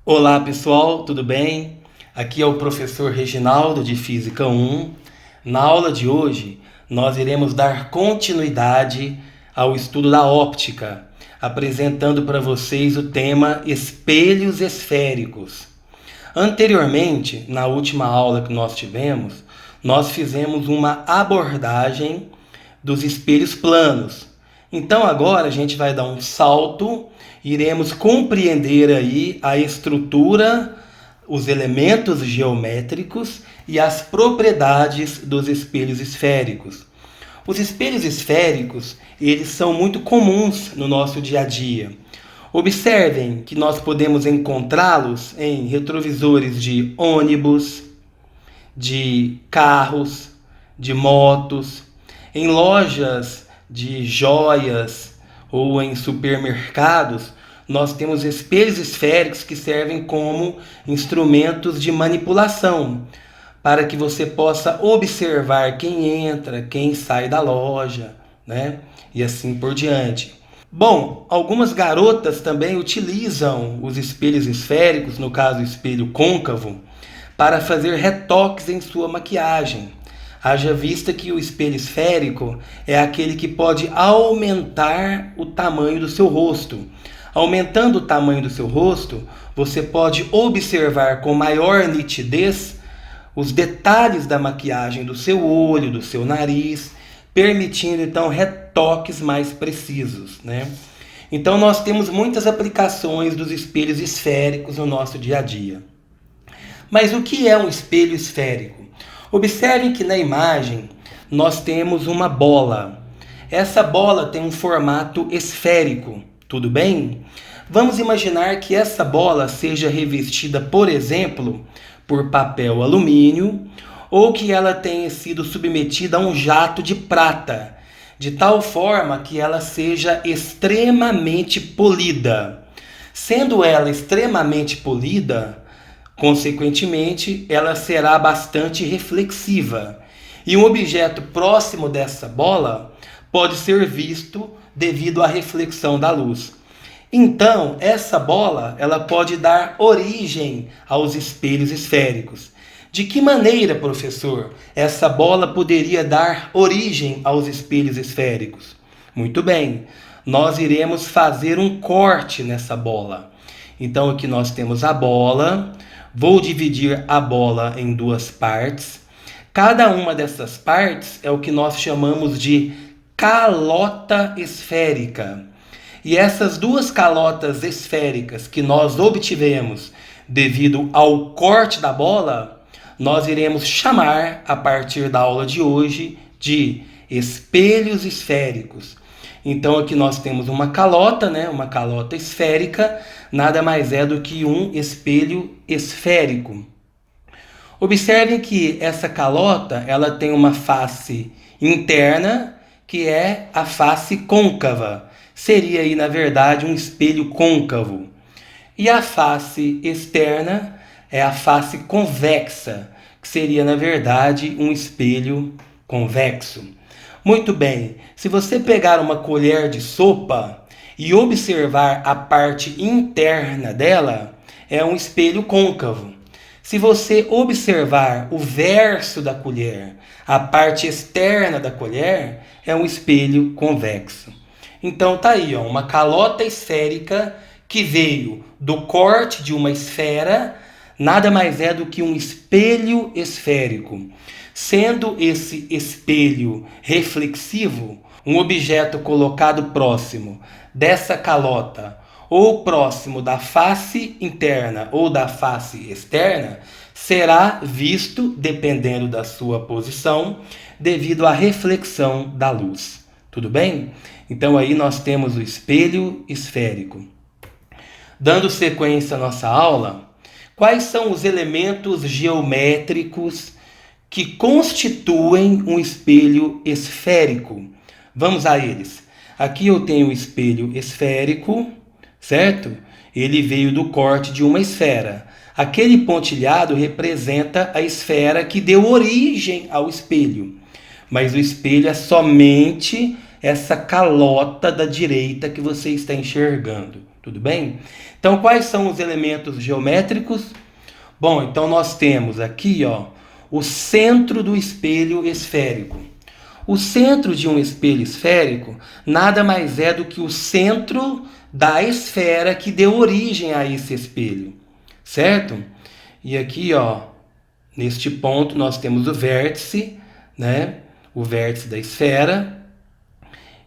Olá pessoal, tudo bem? Aqui é o professor Reginaldo de Física 1. Na aula de hoje, nós iremos dar continuidade ao estudo da óptica, apresentando para vocês o tema espelhos esféricos. Anteriormente, na última aula que nós tivemos, nós fizemos uma abordagem dos espelhos planos. Então agora a gente vai dar um salto, iremos compreender aí a estrutura, os elementos geométricos e as propriedades dos espelhos esféricos. Os espelhos esféricos, eles são muito comuns no nosso dia a dia. Observem que nós podemos encontrá-los em retrovisores de ônibus, de carros, de motos, em lojas de joias ou em supermercados. Nós temos espelhos esféricos que servem como instrumentos de manipulação, para que você possa observar quem entra, quem sai da loja, né? E assim por diante. Bom, algumas garotas também utilizam os espelhos esféricos, no caso o espelho côncavo, para fazer retoques em sua maquiagem. Haja vista que o espelho esférico é aquele que pode aumentar o tamanho do seu rosto. Aumentando o tamanho do seu rosto, você pode observar com maior nitidez os detalhes da maquiagem do seu olho, do seu nariz, permitindo então retoques mais precisos, né? Então nós temos muitas aplicações dos espelhos esféricos no nosso dia a dia. Mas o que é um espelho esférico? Observem que na imagem nós temos uma bola. Essa bola tem um formato esférico, tudo bem? Vamos imaginar que essa bola seja revestida, por exemplo, por papel alumínio, ou que ela tenha sido submetida a um jato de prata, de tal forma que ela seja extremamente polida. Sendo ela extremamente polida, consequentemente, ela será bastante reflexiva. E um objeto próximo dessa bola pode ser visto devido à reflexão da luz. Então, essa bola ela pode dar origem aos espelhos esféricos. De que maneira, professor, essa bola poderia dar origem aos espelhos esféricos? Muito bem, nós iremos fazer um corte nessa bola. Então, aqui nós temos a bola. Vou dividir a bola em duas partes. Cada uma dessas partes é o que nós chamamos de calota esférica. E essas duas calotas esféricas que nós obtivemos devido ao corte da bola, nós iremos chamar, a partir da aula de hoje, de espelhos esféricos. Então aqui nós temos uma calota, né? Uma calota esférica, nada mais é do que um espelho esférico. Observem que essa calota ela tem uma face interna, que é a face côncava. Seria aí, na verdade, um espelho côncavo. E a face externa é a face convexa, que seria, na verdade, um espelho convexo. Muito bem, se você pegar uma colher de sopa e observar a parte interna dela, é um espelho côncavo. Se você observar o verso da colher, a parte externa da colher, é um espelho convexo. Então tá aí, ó, uma calota esférica que veio do corte de uma esfera, nada mais é do que um espelho esférico. Sendo esse espelho reflexivo, um objeto colocado próximo dessa calota, ou próximo da face interna ou da face externa, será visto, dependendo da sua posição, devido à reflexão da luz. Tudo bem? Então aí nós temos o espelho esférico. Dando sequência à nossa aula, quais são os elementos geométricos que constituem um espelho esférico? Vamos a eles. Aqui eu tenho o espelho esférico, certo? Ele veio do corte de uma esfera. Aquele pontilhado representa a esfera que deu origem ao espelho. Mas o espelho é somente essa calota da direita que você está enxergando. Tudo bem? Então, quais são os elementos geométricos? Bom, então nós temos aqui, ó, o centro do espelho esférico. O centro de um espelho esférico nada mais é do que o centro da esfera que deu origem a esse espelho, certo? E aqui, ó, neste ponto nós temos o vértice, né? O vértice da esfera.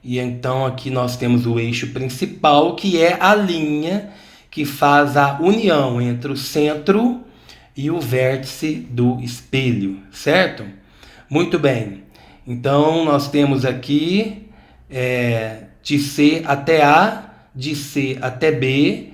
E então aqui nós temos o eixo principal, que é a linha que faz a união entre o centro e o vértice do espelho, certo? Muito bem. Então nós temos aqui de C até A, de C até B,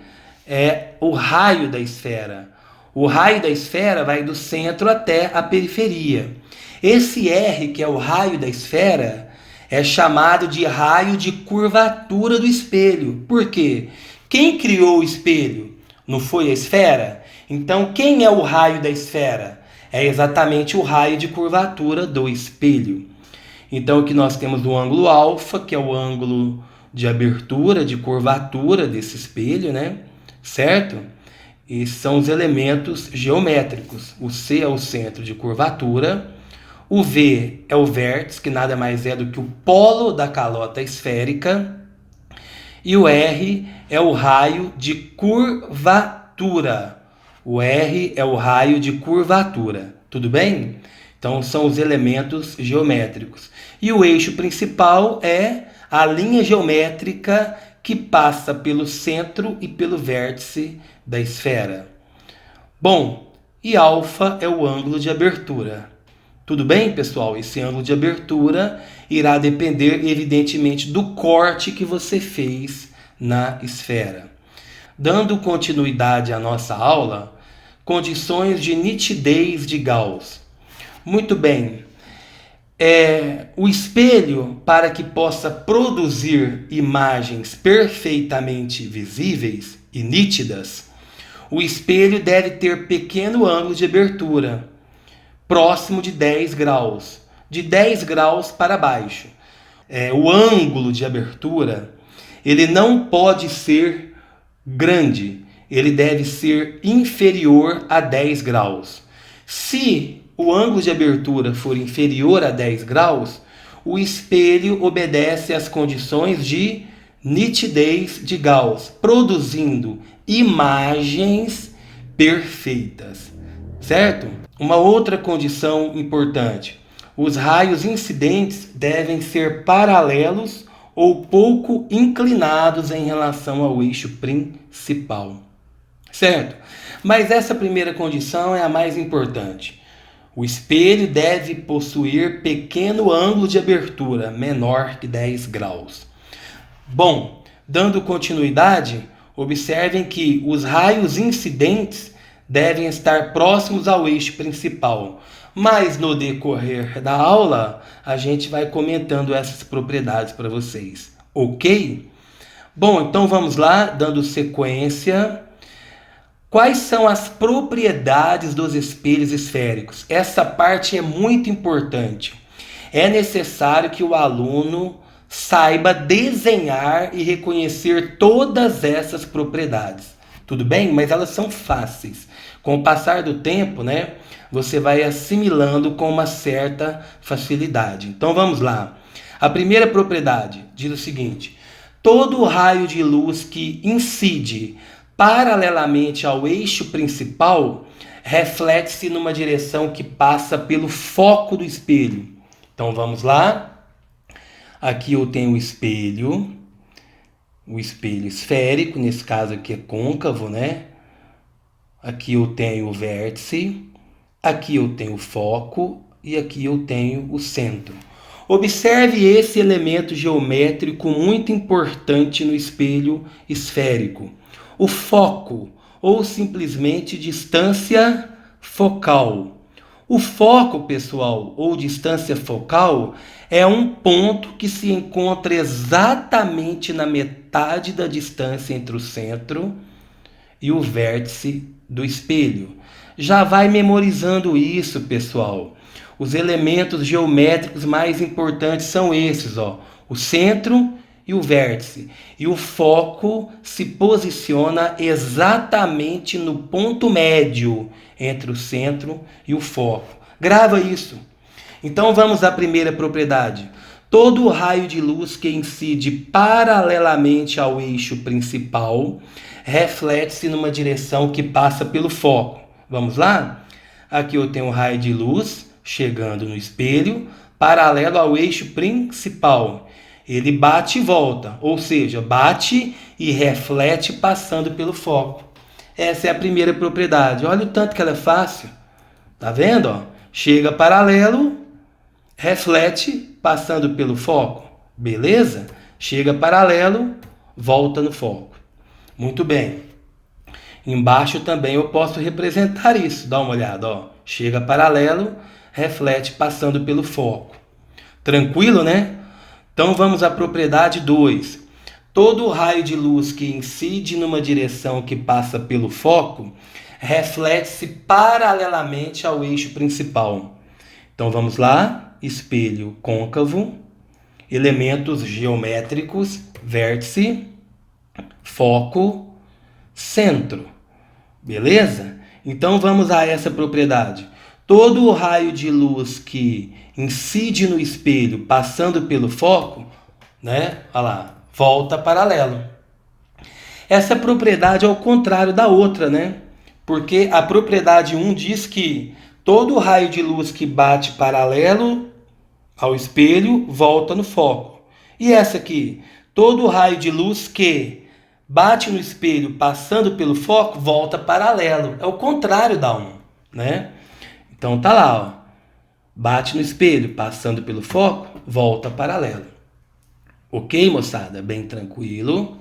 é o raio da esfera. O raio da esfera vai do centro até a periferia. Esse R, que é o raio da esfera, é chamado de raio de curvatura do espelho. Por quê? Quem criou o espelho? Não foi a esfera? Então, quem é o raio da esfera? É exatamente o raio de curvatura do espelho. Então, aqui nós temos o ângulo alfa, que é o ângulo de abertura, de curvatura desse espelho, né? Certo? E são os elementos geométricos. O C é o centro de curvatura. O V é o vértice, que nada mais é do que o polo da calota esférica. E o R é o raio de curvatura. O R é o raio de curvatura. Tudo bem? Então são os elementos geométricos. E o eixo principal é a linha geométrica que passa pelo centro e pelo vértice da esfera. Bom, e alfa é o ângulo de abertura. Tudo bem, pessoal? Esse ângulo de abertura irá depender, evidentemente, do corte que você fez na esfera. Dando continuidade à nossa aula, condições de nitidez de Gauss. Muito bem. O espelho, para que possa produzir imagens perfeitamente visíveis e nítidas, o espelho deve ter pequeno ângulo de abertura, próximo de 10 graus, de 10 graus para baixo. O ângulo de abertura, ele não pode ser grande, ele deve ser inferior a 10 graus. Se o ângulo de abertura for inferior a 10 graus, o espelho obedece às condições de nitidez de Gauss, produzindo imagens perfeitas, certo? Uma outra condição importante: os raios incidentes devem ser paralelos ou pouco inclinados em relação ao eixo principal, certo? Mas essa primeira condição é a mais importante. O espelho deve possuir pequeno ângulo de abertura, menor que 10 graus. Bom, dando continuidade, observem que os raios incidentes devem estar próximos ao eixo principal. Mas no decorrer da aula, a gente vai comentando essas propriedades para vocês, ok? Bom, então vamos lá, dando sequência. Quais são as propriedades dos espelhos esféricos? Essa parte é muito importante. É necessário que o aluno saiba desenhar e reconhecer todas essas propriedades. Tudo bem? Mas elas são fáceis. Com o passar do tempo, né, você vai assimilando com uma certa facilidade. Então vamos lá. A primeira propriedade diz o seguinte: todo raio de luz que incide paralelamente ao eixo principal reflete-se numa direção que passa pelo foco do espelho. Então vamos lá. Aqui eu tenho o espelho esférico, nesse caso aqui é côncavo, né? Aqui eu tenho o vértice, aqui eu tenho o foco e aqui eu tenho o centro. Observe esse elemento geométrico muito importante no espelho esférico: o foco, ou simplesmente distância focal. O foco, pessoal, ou distância focal, é um ponto que se encontra exatamente na metade da distância entre o centro e o vértice do espelho. Já vai memorizando isso, pessoal. Os elementos geométricos mais importantes são esses, ó: o centro e o vértice. E o foco se posiciona exatamente no ponto médio entre o centro e o foco. Grava isso. Então vamos à primeira propriedade. Todo raio de luz que incide paralelamente ao eixo principal reflete-se numa direção que passa pelo foco. Vamos lá? Aqui eu tenho um raio de luz chegando no espelho, paralelo ao eixo principal. Ele bate e volta, ou seja, bate e reflete passando pelo foco. Essa é a primeira propriedade. Olha o tanto que ela é fácil. Tá vendo? Ó? Chega paralelo, reflete passando pelo foco. Beleza? Chega paralelo, volta no foco. Muito bem. Embaixo também eu posso representar isso. Dá uma olhada. Ó. Chega paralelo, reflete passando pelo foco. Tranquilo, né? Então vamos à propriedade 2. Todo raio de luz que incide numa direção que passa pelo foco reflete-se paralelamente ao eixo principal. Então vamos lá. Espelho côncavo, elementos geométricos, vértice, foco, centro. Beleza? Então vamos a essa propriedade. Todo raio de luz que incide no espelho passando pelo foco, né? Olha lá, volta paralelo. Essa propriedade é o contrário da outra, né? Porque a propriedade 1 diz que todo raio de luz que bate paralelo ao espelho volta no foco. E essa aqui, todo raio de luz que bate no espelho passando pelo foco volta paralelo. É o contrário da 1, né? Então tá lá, ó. Bate no espelho passando pelo foco, volta paralelo. Ok, moçada? Bem tranquilo.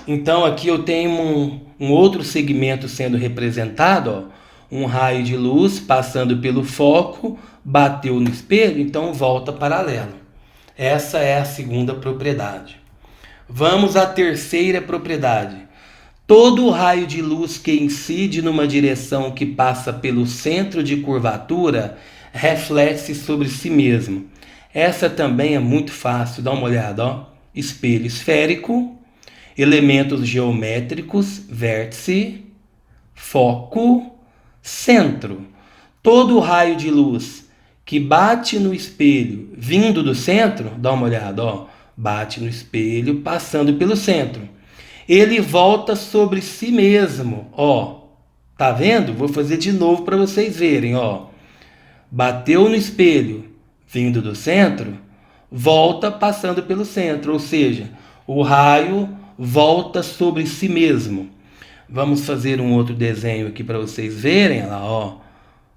Então aqui eu tenho um outro segmento sendo representado, ó. Um raio de luz passando pelo foco, bateu no espelho, então volta paralelo. Essa é a segunda propriedade. Vamos à terceira propriedade. Todo raio de luz que incide numa direção que passa pelo centro de curvatura reflete-se sobre si mesmo. Essa também é muito fácil, dá uma olhada, ó. Espelho esférico, elementos geométricos, vértice, foco, centro. Todo raio de luz que bate no espelho vindo do centro, dá uma olhada, ó, bate no espelho passando pelo centro. Ele volta sobre si mesmo, ó. Tá vendo? Vou fazer de novo para vocês verem, ó. Bateu no espelho vindo do centro, volta passando pelo centro, ou seja, o raio volta sobre si mesmo. Vamos fazer um outro desenho aqui para vocês verem. Olha lá, ó.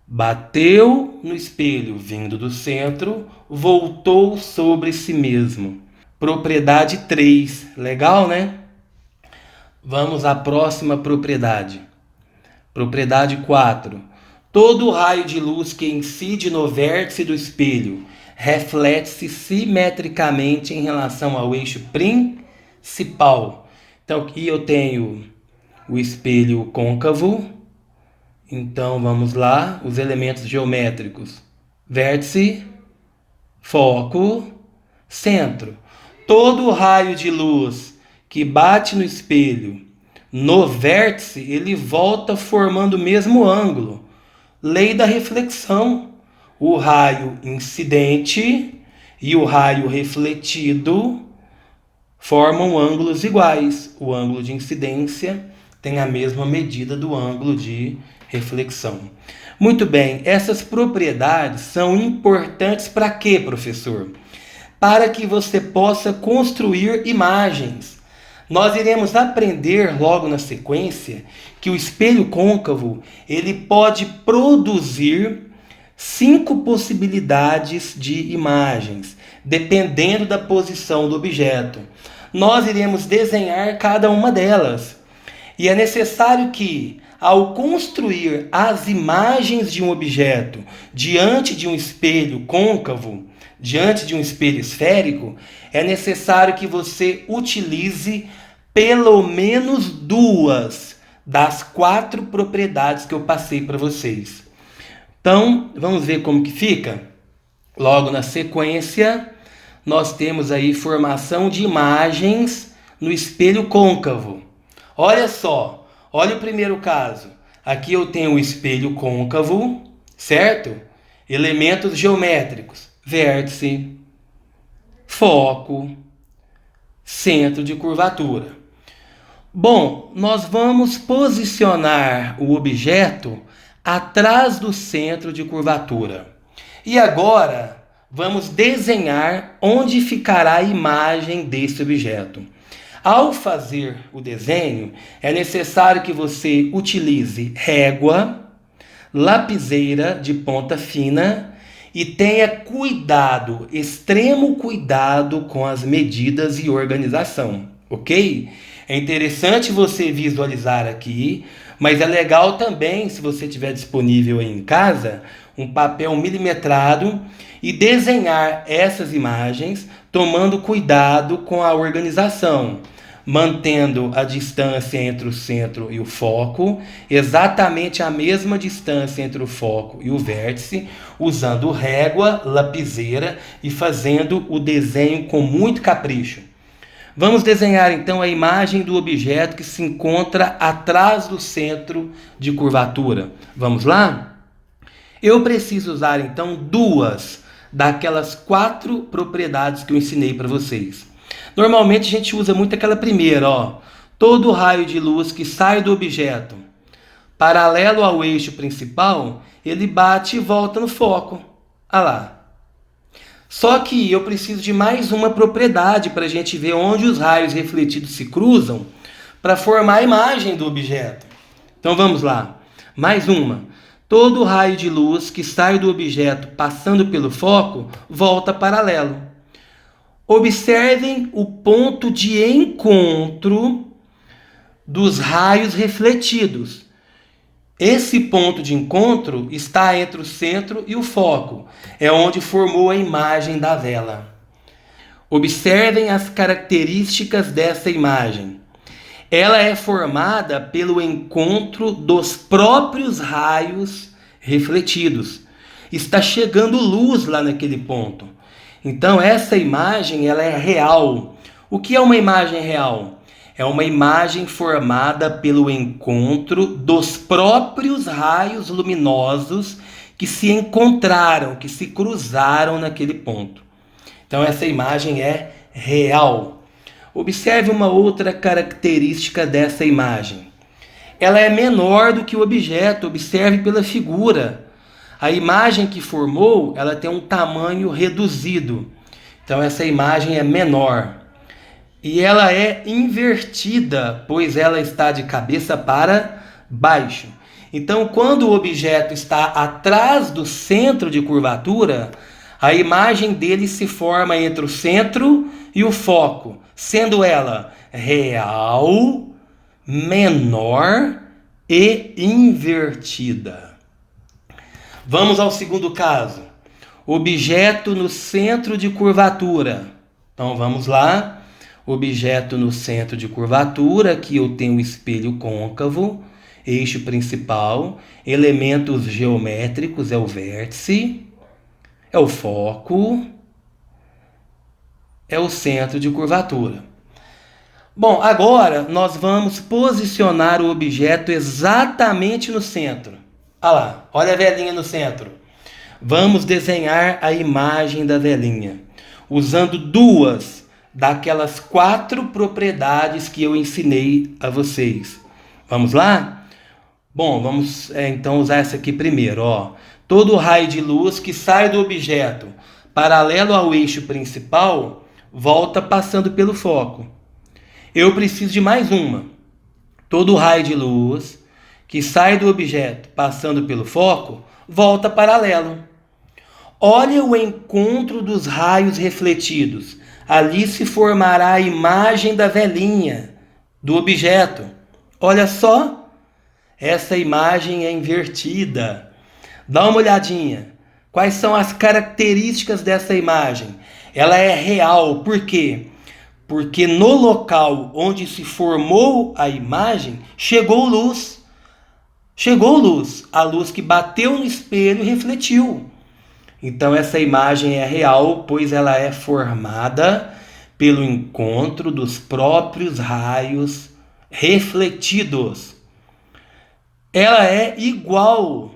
Bateu no espelho vindo do centro, voltou sobre si mesmo. Propriedade 3. Legal, né? Vamos à próxima propriedade. Propriedade 4. Todo raio de luz que incide no vértice do espelho reflete-se simetricamente em relação ao eixo principal. Então aqui eu tenho o espelho côncavo. Então vamos lá, os elementos geométricos: vértice, foco, centro. Todo raio de luz que bate no espelho no vértice, ele volta formando o mesmo ângulo. Lei da reflexão. O raio incidente e o raio refletido formam ângulos iguais. O ângulo de incidência tem a mesma medida do ângulo de reflexão. Muito bem, essas propriedades são importantes para quê, professor? Para que você possa construir imagens. Nós iremos aprender logo na sequência que o espelho côncavo ele pode produzir 5 possibilidades de imagens, dependendo da posição do objeto. Nós iremos desenhar cada uma delas. E é necessário que, ao construir as imagens de um objeto diante de um espelho côncavo, diante de um espelho esférico, é necessário que você utilize pelo menos 2 das 4 propriedades que eu passei para vocês. Então, vamos ver como que fica? Logo na sequência, nós temos aí formação de imagens no espelho côncavo. Olha só, olha o primeiro caso. Aqui eu tenho o espelho côncavo, certo? Elementos geométricos: vértice, foco, centro de curvatura. Bom, nós vamos posicionar o objeto atrás do centro de curvatura. E agora vamos desenhar onde ficará a imagem desse objeto. Ao fazer o desenho, é necessário que você utilize régua, lapiseira de ponta fina e tenha cuidado, extremo cuidado com as medidas e organização, ok? É interessante você visualizar aqui, mas é legal também, se você tiver disponível aí em casa, um papel milimetrado e desenhar essas imagens tomando cuidado com a organização, mantendo a distância entre o centro e o foco, exatamente a mesma distância entre o foco e o vértice, usando régua, lapiseira e fazendo o desenho com muito capricho. Vamos desenhar então a imagem do objeto que se encontra atrás do centro de curvatura. Vamos lá? Eu preciso usar então duas daquelas 4 propriedades que eu ensinei para vocês. Normalmente a gente usa muito aquela primeira, ó. Todo raio de luz que sai do objeto paralelo ao eixo principal, ele bate e volta no foco. Olha lá. Só que eu preciso de mais uma propriedade para a gente ver onde os raios refletidos se cruzam para formar a imagem do objeto. Então vamos lá. Mais uma. Todo raio de luz que sai do objeto passando pelo foco volta paralelo. Observem o ponto de encontro dos raios refletidos. Esse ponto de encontro está entre o centro e o foco. É onde formou a imagem da vela. Observem as características dessa imagem. Ela é formada pelo encontro dos próprios raios refletidos. Está chegando luz lá naquele ponto. Então essa imagem ela é real. O que é uma imagem real? É uma imagem formada pelo encontro dos próprios raios luminosos que se encontraram, que se cruzaram naquele ponto. Então essa imagem é real. Observe uma outra característica dessa imagem. Ela é menor do que o objeto, observe pela figura. A imagem que formou, ela tem um tamanho reduzido. Então essa imagem é menor. E ela é invertida, pois ela está de cabeça para baixo. Então quando o objeto está atrás do centro de curvatura, a imagem dele se forma entre o centro e o foco, sendo ela real, menor e invertida. Vamos ao segundo caso. Objeto no centro de curvatura. Então vamos lá. Objeto no centro de curvatura. Aqui eu tenho o espelho côncavo, eixo principal, elementos geométricos, é o vértice, é o foco, é o centro de curvatura. Bom, agora nós vamos posicionar o objeto exatamente no centro. Olha lá, olha a velinha no centro. Vamos desenhar a imagem da velinha, usando duas daquelas 4 propriedades que eu ensinei a vocês. Vamos lá? Bom, vamos então usar essa aqui primeiro, ó. Todo raio de luz que sai do objeto paralelo ao eixo principal volta passando pelo foco. Eu preciso de mais uma. Todo raio de luz que sai do objeto passando pelo foco volta paralelo. Olha o encontro dos raios refletidos. Ali se formará a imagem da velinha do objeto. Olha só, essa imagem é invertida. Dá uma olhadinha. Quais são as características dessa imagem? Ela é real. Por quê? Porque no local onde se formou a imagem, chegou luz. Chegou luz. A luz que bateu no espelho refletiu. Então essa imagem é real, pois ela é formada pelo encontro dos próprios raios refletidos. Ela é igual.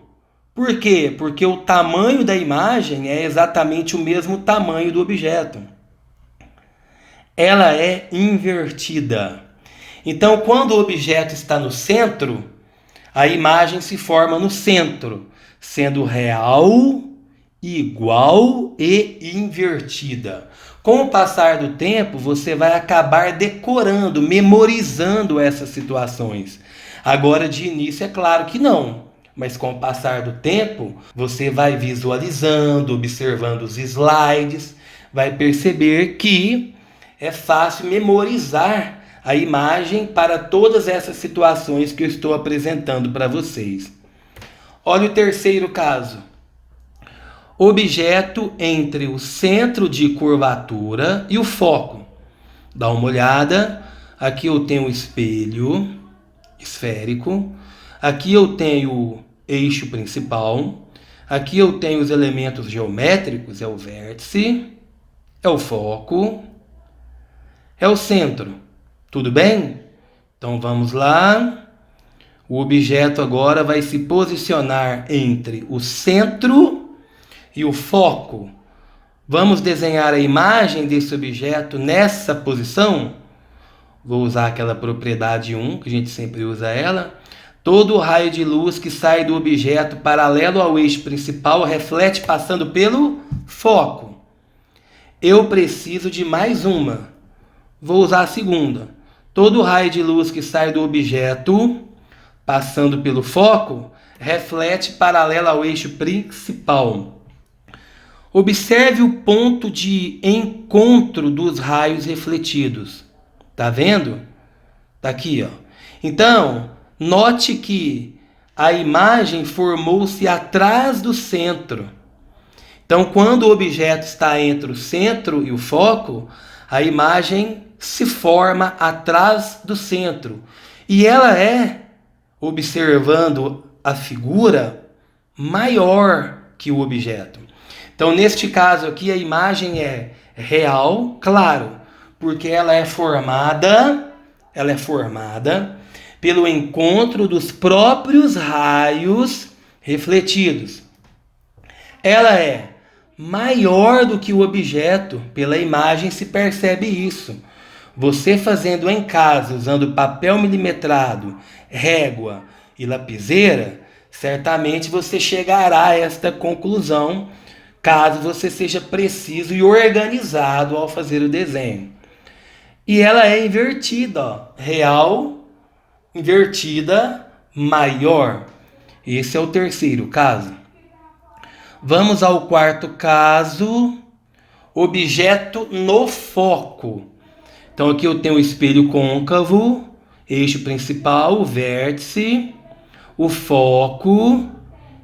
Por quê? Porque o tamanho da imagem é exatamente o mesmo tamanho do objeto. Ela é invertida. Então, quando o objeto está no centro, a imagem se forma no centro, sendo real, igual e invertida. Com o passar do tempo, você vai acabar decorando, memorizando essas situações. Agora, de início, é claro que não. Mas com o passar do tempo, você vai visualizando, observando os slides, vai perceber que é fácil memorizar a imagem para todas essas situações que eu estou apresentando para vocês. Olha o terceiro caso. Objeto entre o centro de curvatura e o foco. Dá uma olhada. Aqui eu tenho o espelho esférico. Aqui eu tenho o eixo principal. Aqui eu tenho os elementos geométricos. É o vértice, é o foco, é o centro. Tudo bem? Então vamos lá. O objeto agora vai se posicionar entre o centro e o foco. Vamos desenhar a imagem desse objeto nessa posição? Vou usar aquela propriedade 1, que a gente sempre usa ela. Todo raio de luz que sai do objeto paralelo ao eixo principal reflete passando pelo foco. Eu preciso de mais uma. Vou usar a segunda. Todo raio de luz que sai do objeto, passando pelo foco, reflete paralelo ao eixo principal. Observe o ponto de encontro dos raios refletidos. Tá vendo? Tá aqui, ó. Então, note que a imagem formou-se atrás do centro. Então, quando o objeto está entre o centro e o foco, a imagem se forma atrás do centro. E ela é, observando a figura, maior que o objeto. Então, neste caso aqui, a imagem é real, claro, porque ela é formada pelo encontro dos próprios raios refletidos. Ela é maior do que o objeto, pela imagem se percebe isso. Você fazendo em casa, usando papel milimetrado, régua e lapiseira, certamente você chegará a esta conclusão, caso você seja preciso e organizado ao fazer o desenho. E ela é invertida, ó. Real, invertida, maior. Esse é o terceiro caso. Vamos ao quarto caso. Objeto no foco. Então aqui eu tenho o espelho côncavo, eixo principal, o vértice, o foco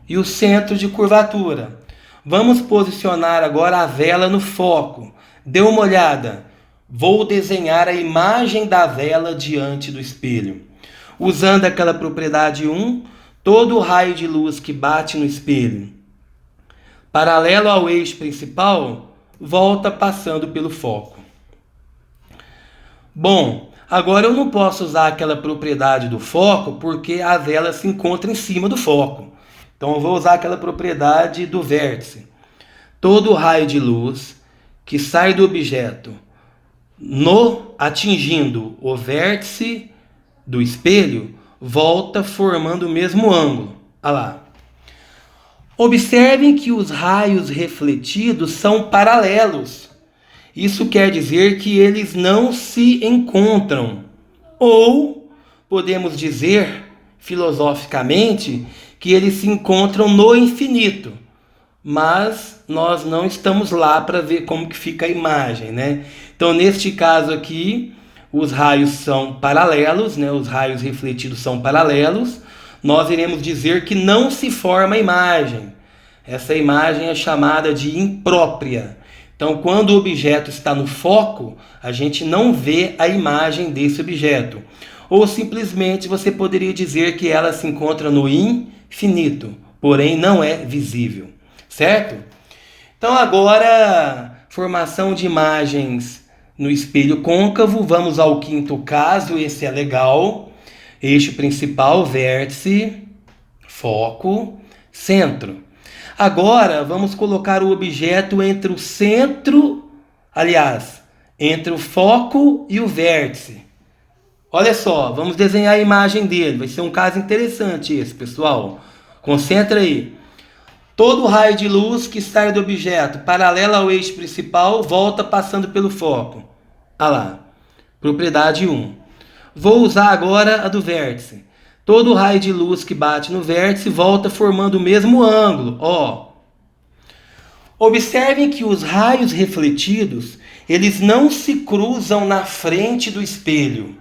e o centro de curvatura. Vamos posicionar agora a vela no foco. Dê uma olhada. Vou desenhar a imagem da vela diante do espelho. Usando aquela propriedade 1, todo o raio de luz que bate no espelho, paralelo ao eixo principal, volta passando pelo foco. Bom, agora eu não posso usar aquela propriedade do foco porque a vela se encontra em cima do foco. Então eu vou usar aquela propriedade do vértice. Todo raio de luz que sai do objeto atingindo o vértice do espelho, volta formando o mesmo ângulo. Olha lá. Observem que os raios refletidos são paralelos. Isso quer dizer que eles não se encontram. Ou podemos dizer, filosoficamente, que eles se encontram no infinito. Mas nós não estamos lá para ver como que fica a imagem, né? Então, neste caso aqui, os raios são paralelos, né? Os raios refletidos são paralelos. Nós iremos dizer que não se forma a imagem. Essa imagem é chamada de imprópria. Então, quando o objeto está no foco, a gente não vê a imagem desse objeto. Ou simplesmente você poderia dizer que ela se encontra no infinito, porém não é visível. Certo? Então agora, formação de imagens no espelho côncavo. Vamos ao quinto caso, esse é legal. Eixo principal, vértice, foco, centro. Agora vamos colocar o objeto entre o centro, aliás, entre o foco e o vértice. Olha só, vamos desenhar a imagem dele. Vai ser um caso interessante esse, pessoal. Concentra aí. Todo raio de luz que sai do objeto paralelo ao eixo principal volta passando pelo foco. Ah lá, propriedade 1. Vou usar agora a do vértice. Todo raio de luz que bate no vértice volta formando o mesmo ângulo. Ó. Observem que os raios refletidos, eles não se cruzam na frente do espelho,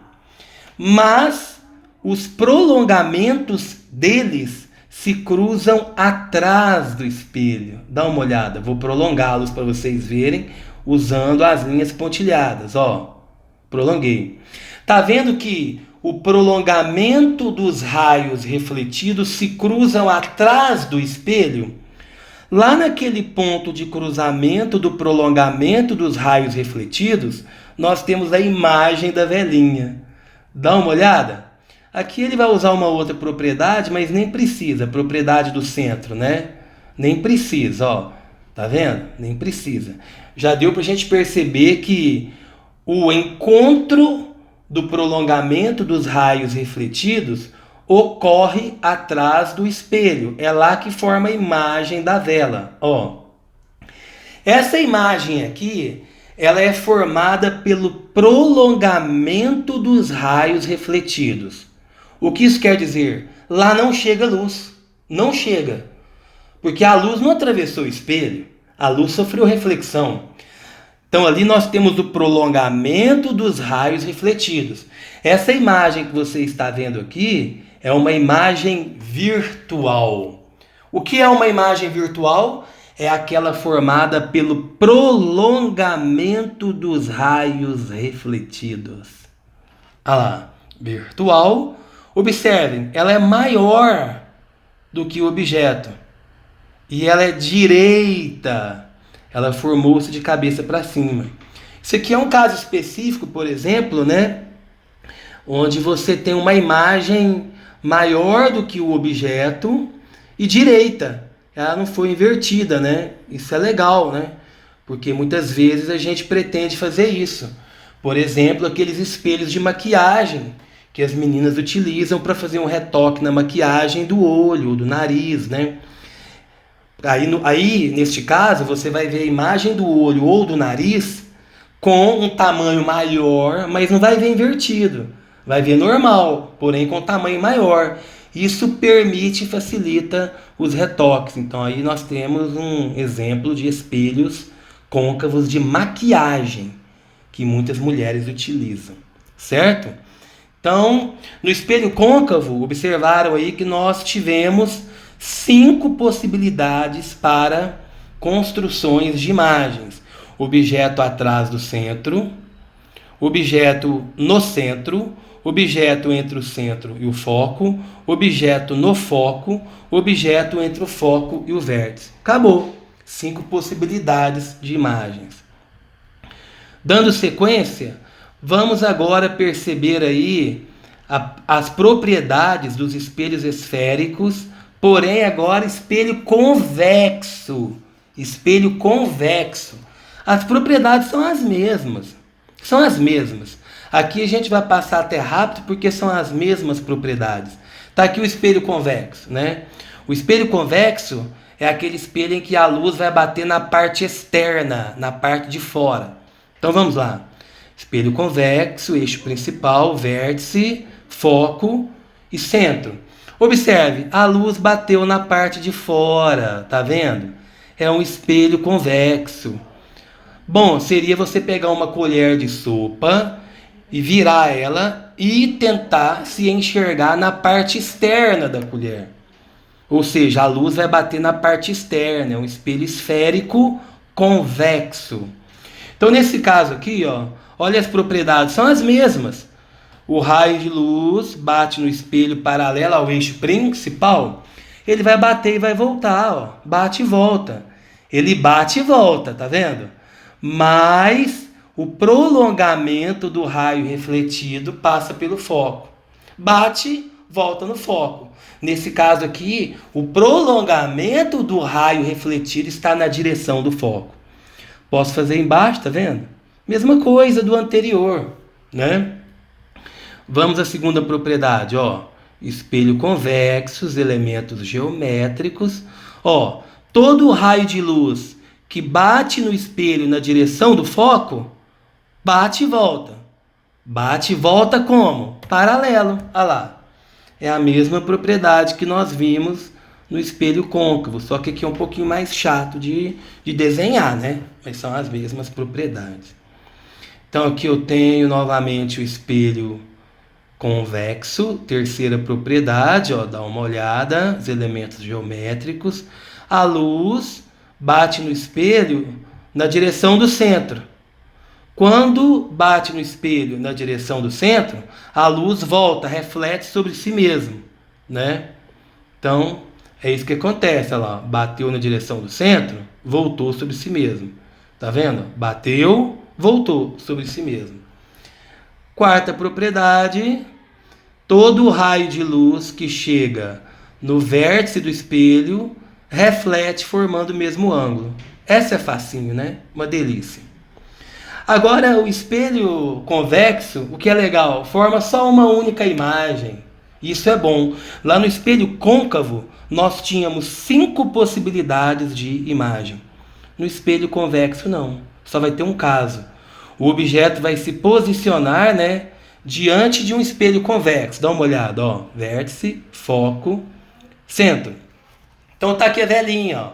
mas os prolongamentos deles se cruzam atrás do espelho. Dá uma olhada, vou prolongá-los para vocês verem usando as linhas pontilhadas. Ó, prolonguei. Tá vendo que o prolongamento dos raios refletidos se cruzam atrás do espelho? Lá naquele ponto de cruzamento do prolongamento dos raios refletidos, nós temos a imagem da velhinha. Dá uma olhada? Aqui ele vai usar uma outra propriedade, mas nem precisa. Propriedade do centro, né? Nem precisa, ó. Tá vendo? Nem precisa. Já deu pra gente perceber que o encontro do prolongamento dos raios refletidos ocorre atrás do espelho. É lá que forma a imagem da vela, ó. Essa imagem aqui, ela é formada pelo prolongamento dos raios refletidos. O que isso quer dizer? Lá não chega luz. Não chega. Porque a luz não atravessou o espelho. A luz sofreu reflexão. Então ali nós temos o prolongamento dos raios refletidos. Essa imagem que você está vendo aqui é uma imagem virtual. O que é uma imagem virtual? É aquela formada pelo prolongamento dos raios refletidos. Olha lá, virtual. Observem, ela é maior do que o objeto. E ela é direita. Ela formou-se de cabeça para cima. Isso aqui é um caso específico, por exemplo, né? Onde você tem uma imagem maior do que o objeto e direita. Ela não foi invertida, né? Isso é legal, né? Porque muitas vezes a gente pretende fazer isso. Por exemplo, aqueles espelhos de maquiagem que as meninas utilizam para fazer um retoque na maquiagem do olho, do nariz, né? Aí, neste caso, você vai ver a imagem do olho ou do nariz com um tamanho maior, mas não vai ver invertido. Vai ver normal, porém com tamanho maior. Isso permite e facilita os retoques. Então aí nós temos um exemplo de espelhos côncavos de maquiagem que muitas mulheres utilizam, certo? Então, no espelho côncavo, observaram aí que nós tivemos 5 possibilidades para construções de imagens. Objeto atrás do centro, objeto no centro, objeto entre o centro e o foco, objeto no foco, objeto entre o foco e o vértice. Acabou. 5 possibilidades de imagens. Dando sequência, vamos agora perceber aí as propriedades dos espelhos esféricos, porém agora espelho convexo. Espelho convexo. As propriedades são as mesmas. São as mesmas. Aqui a gente vai passar até rápido porque são as mesmas propriedades. Está aqui o espelho convexo, né? O espelho convexo é aquele espelho em que a luz vai bater na parte externa, na parte de fora. Então vamos lá. Espelho convexo, eixo principal, vértice, foco e centro. Observe, a luz bateu na parte de fora, tá vendo? É um espelho convexo. Bom, seria você pegar uma colher de sopa e virar ela e tentar se enxergar na parte externa da colher. Ou seja, a luz vai bater na parte externa, é um espelho esférico convexo. Então, nesse caso aqui, ó, olha as propriedades, são as mesmas. O raio de luz bate no espelho paralelo ao eixo principal, ele vai bater e vai voltar, ó, bate e volta. Ele bate e volta, tá vendo? Mas o prolongamento do raio refletido passa pelo foco. Bate, volta no foco. Nesse caso aqui, o prolongamento do raio refletido está na direção do foco. Posso fazer embaixo, tá vendo? Mesma coisa do anterior, né? Vamos à segunda propriedade, ó. Espelho convexo, os elementos geométricos. Ó, todo raio de luz que bate no espelho na direção do foco, bate e volta. Bate e volta como? Paralelo. Olha lá. É a mesma propriedade que nós vimos no espelho côncavo, só que aqui é um pouquinho mais chato de desenhar, né? Mas são as mesmas propriedades. Então aqui eu tenho novamente o espelho convexo, terceira propriedade, ó, dá uma olhada, os elementos geométricos. A luz bate no espelho na direção do centro. Quando bate no espelho na direção do centro, a luz volta, reflete sobre si mesmo, né? Então, é isso que acontece, olha lá, bateu na direção do centro, voltou sobre si mesmo. Tá vendo? Bateu, voltou sobre si mesmo. Quarta propriedade, todo raio de luz que chega no vértice do espelho reflete formando o mesmo ângulo. Essa é facinho, né? Uma delícia. Agora, o espelho convexo, o que é legal, forma só uma única imagem. Isso é bom. Lá no espelho côncavo, nós tínhamos 5 possibilidades de imagem. No espelho convexo, não. Só vai ter um caso. O objeto vai se posicionar, né, diante de um espelho convexo. Dá uma olhada, ó. Vértice, foco, centro. Então tá aqui a velhinha, ó.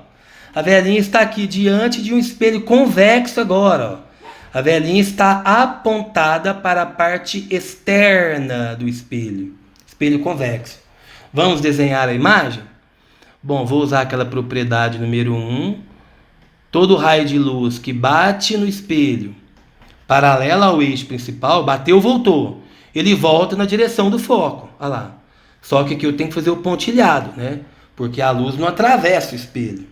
A velhinha está aqui diante de um espelho convexo agora, ó. A velhinha está apontada para a parte externa do espelho. Espelho convexo. Vamos desenhar a imagem? Bom, vou usar aquela propriedade número 1. Todo raio de luz que bate no espelho, paralelo ao eixo principal, bateu, voltou. Ele volta na direção do foco. Olha lá. Só que aqui eu tenho que fazer o pontilhado, né? Porque a luz não atravessa o espelho.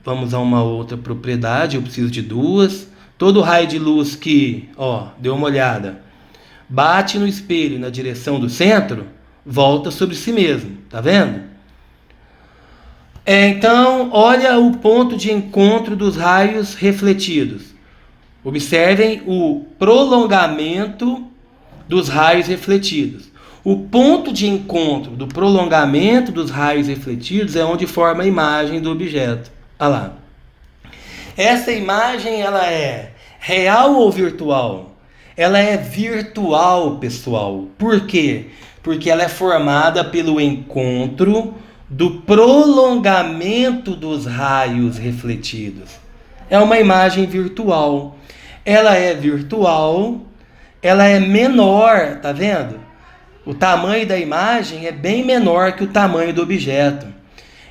Vamos a uma outra propriedade. Eu preciso de 2. Todo raio de luz que, ó, deu uma olhada, bate no espelho na direção do centro, volta sobre si mesmo. Tá vendo? Então, olha o ponto de encontro dos raios refletidos. Observem o prolongamento dos raios refletidos. O ponto de encontro do prolongamento dos raios refletidos é onde forma a imagem do objeto. Olha lá. Essa imagem, ela é real ou virtual? Ela é virtual, pessoal. Por quê? Porque ela é formada pelo encontro do prolongamento dos raios refletidos. É uma imagem virtual. Ela é virtual, ela é menor, tá vendo? O tamanho da imagem é bem menor que o tamanho do objeto.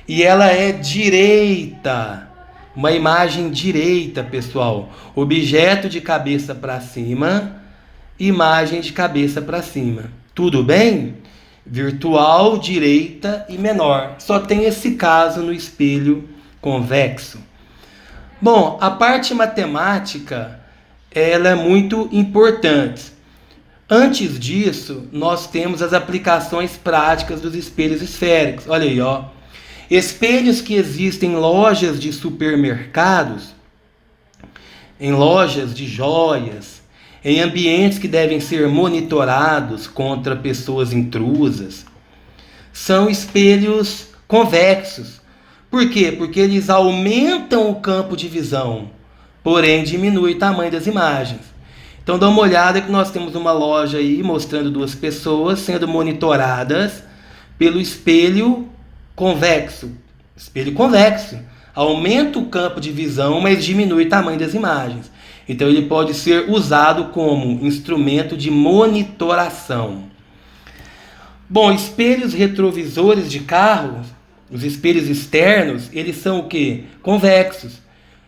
E ela é direita. Uma imagem direita, pessoal. Objeto de cabeça para cima, imagem de cabeça para cima. Tudo bem? Virtual, direita e menor. Só tem esse caso no espelho convexo. Bom, a parte matemática, ela é muito importante. Antes disso, nós temos as aplicações práticas dos espelhos esféricos. Olha aí, ó. Espelhos que existem em lojas de supermercados, em lojas de joias, em ambientes que devem ser monitorados contra pessoas intrusas. São espelhos convexos. Por quê? Porque eles aumentam o campo de visão, porém diminui o tamanho das imagens. Então dá uma olhada que nós temos uma loja aí mostrando 2 pessoas sendo monitoradas pelo espelho convexo. Espelho convexo. Aumenta o campo de visão, mas diminui o tamanho das imagens. Então ele pode ser usado como instrumento de monitoração. Bom, espelhos retrovisores de carros, os espelhos externos, eles são o quê? Convexos.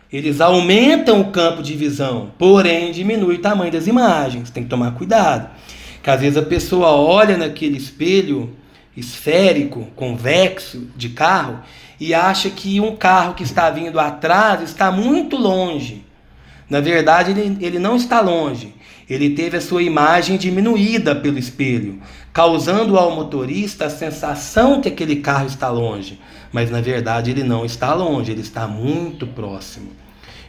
Eles aumentam o campo de visão, porém diminui o tamanho das imagens. Tem que tomar cuidado. Porque às vezes a pessoa olha naquele espelho esférico, convexo de carro e acha que um carro que está vindo atrás está muito longe. Na verdade, ele não está longe. Ele teve a sua imagem diminuída pelo espelho, causando ao motorista a sensação que aquele carro está longe. Mas na verdade ele não está longe, ele está muito próximo.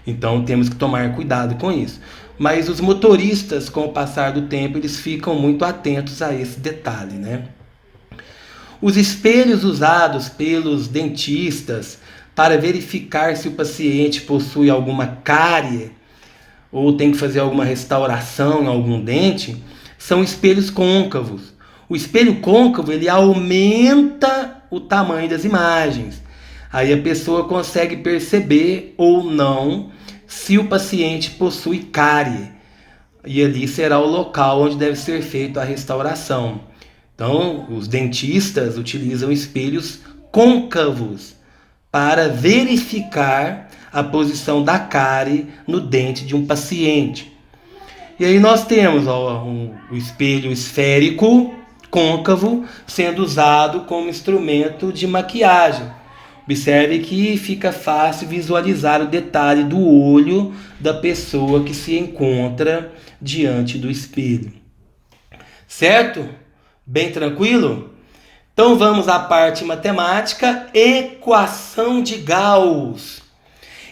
Então temos que tomar cuidado com isso. Mas os motoristas, com o passar do tempo, eles ficam muito atentos a esse detalhe, né? Os espelhos usados pelos dentistas para verificar se o paciente possui alguma cárie ou tem que fazer alguma restauração em algum dente, são espelhos côncavos. O espelho côncavo, ele aumenta o tamanho das imagens. Aí a pessoa consegue perceber ou não se o paciente possui cárie. E ali será o local onde deve ser feita a restauração. Então, os dentistas utilizam espelhos côncavos para verificar a posição da cárie no dente de um paciente. E aí nós temos o espelho esférico côncavo sendo usado como instrumento de maquiagem. Observe que fica fácil visualizar o detalhe do olho da pessoa que se encontra diante do espelho. Certo? Bem tranquilo? Então vamos à parte matemática, equação de Gauss.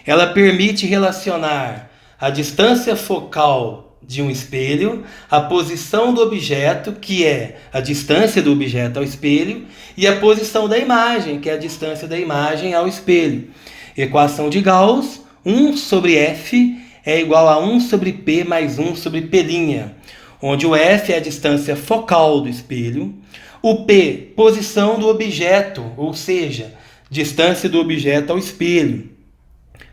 Ela permite relacionar a distância focal de um espelho, a posição do objeto, que é a distância do objeto ao espelho, e a posição da imagem, que é a distância da imagem ao espelho. Equação de Gauss, 1 sobre F é igual a 1 sobre P mais 1 sobre P', onde o F é a distância focal do espelho, o P, posição do objeto, ou seja, distância do objeto ao espelho.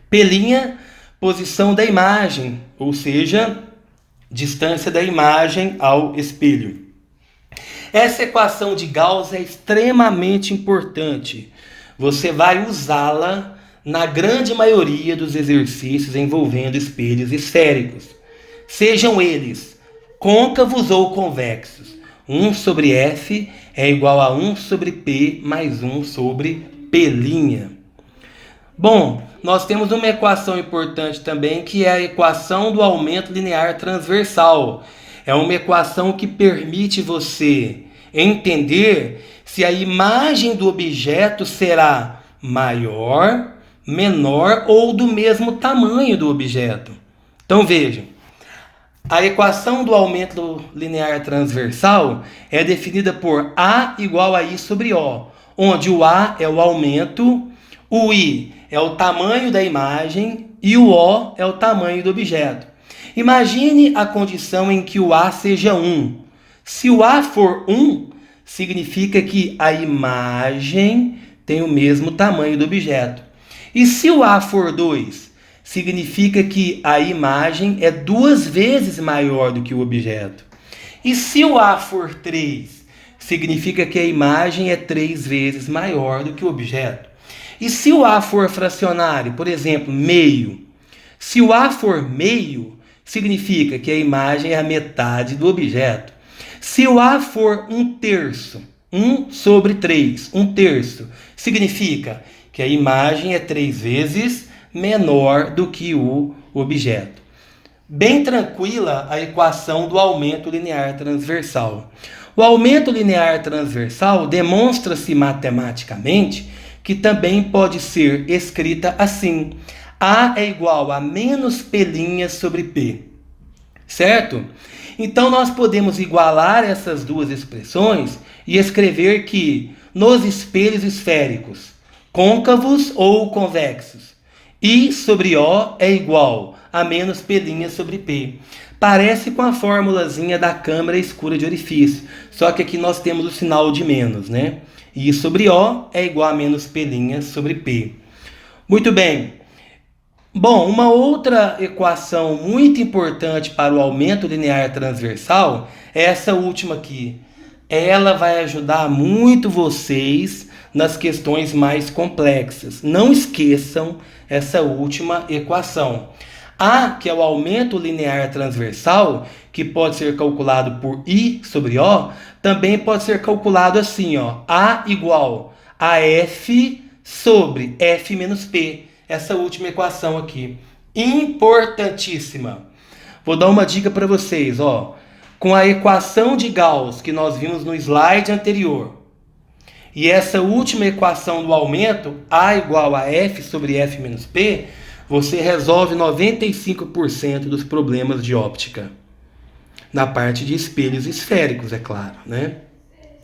P', posição da imagem, ou seja, distância da imagem ao espelho. Essa equação de Gauss é extremamente importante. Você vai usá-la na grande maioria dos exercícios envolvendo espelhos esféricos. Sejam eles côncavos ou convexos. 1 sobre F é igual a 1 sobre P mais 1 sobre P'. Bom, nós temos uma equação importante também, que é a equação do aumento linear transversal. É uma equação que permite você entender se a imagem do objeto será maior, menor ou do mesmo tamanho do objeto. Então vejam, a equação do aumento linear transversal é definida por A igual a I sobre O, onde o A é o aumento, o I é o tamanho da imagem e o O é o tamanho do objeto. Imagine a condição em que o A seja 1. Se o A for 1, significa que a imagem tem o mesmo tamanho do objeto. E se o A for 2, significa que a imagem é 2 vezes maior do que o objeto. E se o A for 3, significa que a imagem é 3 vezes maior do que o objeto. E se o A for fracionário, por exemplo, meio, se o A for meio, significa que a imagem é a metade do objeto. Se o A for 1/3, 1 sobre 3, 1/3, significa que a imagem é 3 vezes menor do que o objeto. Bem tranquila a equação do aumento linear transversal. O aumento linear transversal demonstra-se matematicamente que também pode ser escrita assim: A é igual a menos P' sobre P. Certo? Então nós podemos igualar essas duas expressões e escrever que nos espelhos esféricos, côncavos ou convexos, I sobre O é igual a menos P' sobre P. Parece com a formulazinha da câmara escura de orifício, só que aqui nós temos o sinal de menos, né? I sobre O é igual a menos P' sobre P. Muito bem. Bom, uma outra equação muito importante para o aumento linear transversal é essa última aqui. Ela vai ajudar muito vocês nas questões mais complexas. Não esqueçam essa última equação. A, que é o aumento linear transversal, que pode ser calculado por I sobre O, também pode ser calculado assim, ó, A igual a F sobre F menos P. Essa última equação aqui. Importantíssima. Vou dar uma dica para vocês, ó. Com a equação de Gauss que nós vimos no slide anterior, e essa última equação do aumento, A igual a F sobre F menos P, você resolve 95% dos problemas de óptica. Na parte de espelhos esféricos, é claro, né?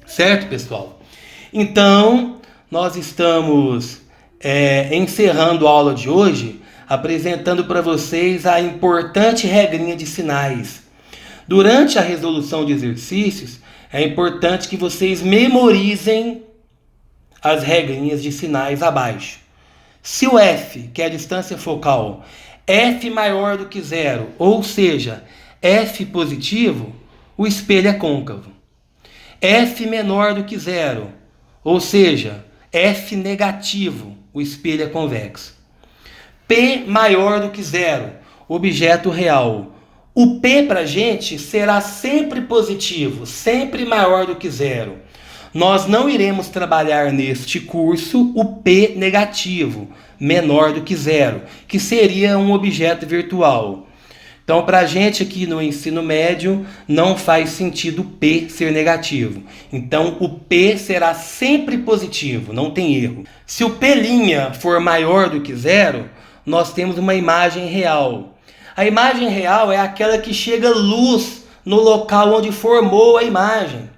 Certo, pessoal? Então, nós estamos encerrando a aula de hoje, apresentando para vocês a importante regrinha de sinais. Durante a resolução de exercícios, é importante que vocês memorizem as regrinhas de sinais abaixo. Se o F, que é a distância focal, F maior do que zero, ou seja, F positivo, o espelho é côncavo. F menor do que zero, ou seja, F negativo, o espelho é convexo. P maior do que zero, objeto real. O P para a gente será sempre positivo, sempre maior do que zero. Nós não iremos trabalhar neste curso o P negativo, menor do que zero, que seria um objeto virtual. Então, para a gente aqui no ensino médio, não faz sentido o P ser negativo. Então, o P será sempre positivo, não tem erro. Se o P' for maior do que zero, nós temos uma imagem real. A imagem real é aquela que chega luz no local onde formou a imagem.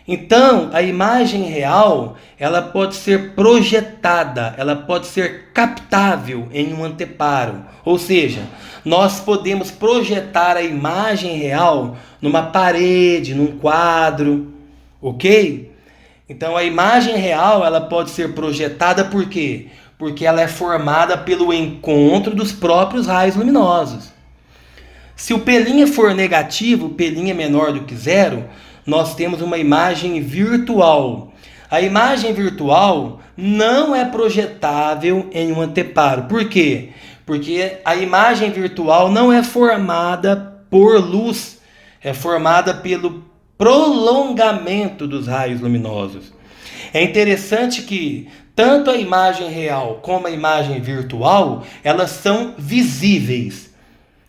Então, a imagem real, ela pode ser projetada, ela pode ser captável em um anteparo. Ou seja, nós podemos projetar a imagem real numa parede, num quadro, ok? Então, a imagem real, ela pode ser projetada por quê? Porque ela é formada pelo encontro dos próprios raios luminosos. Se o P' for negativo, o P' é menor do que zero, nós temos uma imagem virtual. A imagem virtual não é projetável em um anteparo. Por quê? Porque a imagem virtual não é formada por luz, é formada pelo prolongamento dos raios luminosos. É interessante que tanto a imagem real como a imagem virtual, elas são visíveis,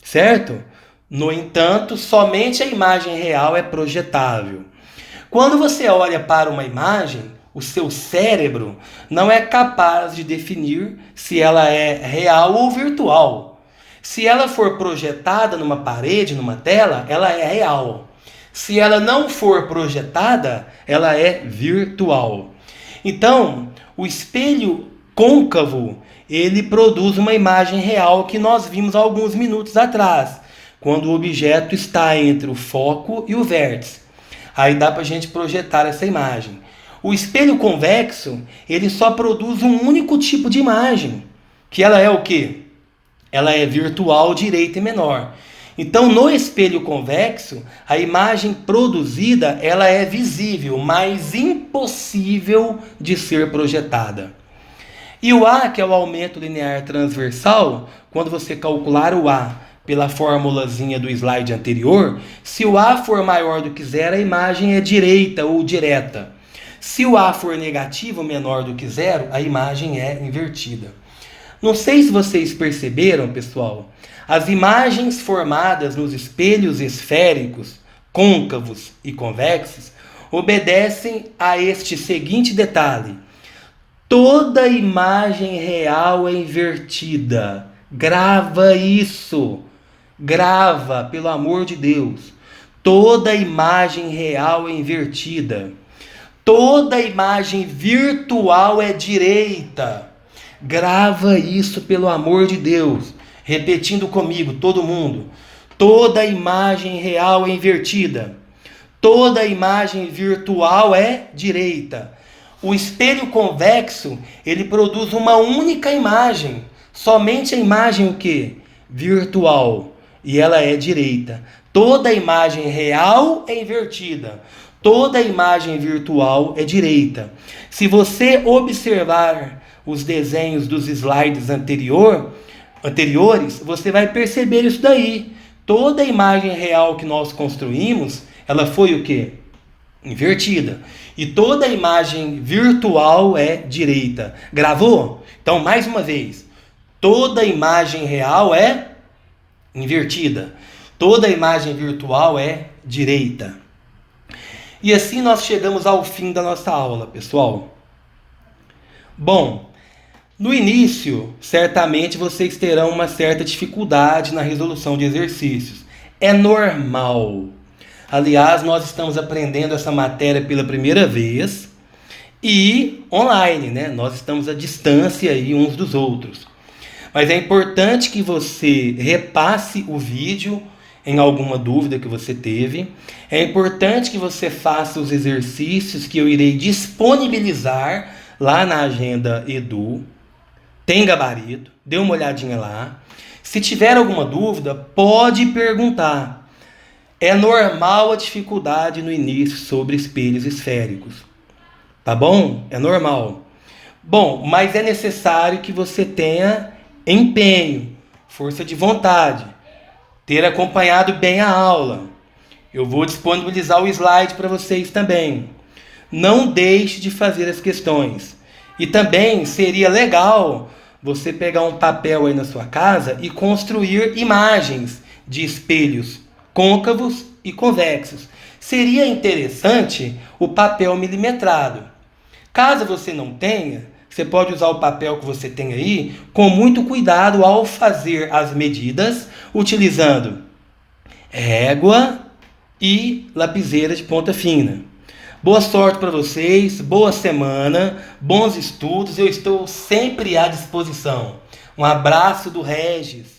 certo? No entanto, somente a imagem real é projetável. Quando você olha para uma imagem, o seu cérebro não é capaz de definir se ela é real ou virtual. Se ela for projetada numa parede, numa tela, ela é real. Se ela não for projetada, ela é virtual. Então, o espelho côncavo, ele produz uma imagem real que nós vimos há alguns minutos atrás, quando o objeto está entre o foco e o vértice. Aí dá para a gente projetar essa imagem. O espelho convexo, ele só produz um único tipo de imagem, que ela é o quê? Ela é virtual, direita e menor. Então, no espelho convexo, a imagem produzida, ela é visível, mas impossível de ser projetada. E o A, que é o aumento linear transversal, quando você calcular o A pela formulazinha do slide anterior, se o A for maior do que zero, a imagem é direita ou direta. Se o A for negativo, menor do que zero, a imagem é invertida. Não sei se vocês perceberam, pessoal, as imagens formadas nos espelhos esféricos, côncavos e convexos, obedecem a este seguinte detalhe: toda imagem real é invertida. Grava isso. Grava, pelo amor de Deus. Toda imagem real é invertida. Toda imagem virtual é direita. Grava isso, pelo amor de Deus. Repetindo comigo, todo mundo. Toda imagem real é invertida. Toda imagem virtual é direita. O espelho convexo, ele produz uma única imagem. Somente a imagem o quê? Virtual. E ela é direita. Toda imagem real é invertida. Toda imagem virtual é direita. Se você observar os desenhos dos slides anterior, anteriores, você vai perceber isso daí. Toda a imagem real que nós construímos, ela foi o quê? Invertida. E toda a imagem virtual é direita. Gravou? Então, mais uma vez. Toda imagem real é invertida. Toda imagem virtual é direita. E assim nós chegamos ao fim da nossa aula, pessoal. Bom, no início, certamente vocês terão uma certa dificuldade na resolução de exercícios. É normal. Aliás, nós estamos aprendendo essa matéria pela primeira vez e online, né? Nós estamos à distância aí uns dos outros. Mas é importante que você repasse o vídeo em alguma dúvida que você teve. É importante que você faça os exercícios que eu irei disponibilizar lá na agenda Edu. Tem gabarito, dê uma olhadinha lá. Se tiver alguma dúvida, pode perguntar. É normal a dificuldade no início sobre espelhos esféricos. Tá bom? É normal. Bom, mas é necessário que você tenha empenho, força de vontade, ter acompanhado bem a aula. Eu vou disponibilizar o slide para vocês também. Não deixe de fazer as questões. E também seria legal você pegar um papel aí na sua casa e construir imagens de espelhos côncavos e convexos. Seria interessante o papel milimetrado. Caso você não tenha, você pode usar o papel que você tem aí com muito cuidado ao fazer as medidas, utilizando régua e lapiseira de ponta fina. Boa sorte para vocês, boa semana, bons estudos, eu estou sempre à disposição. Um abraço do Regis.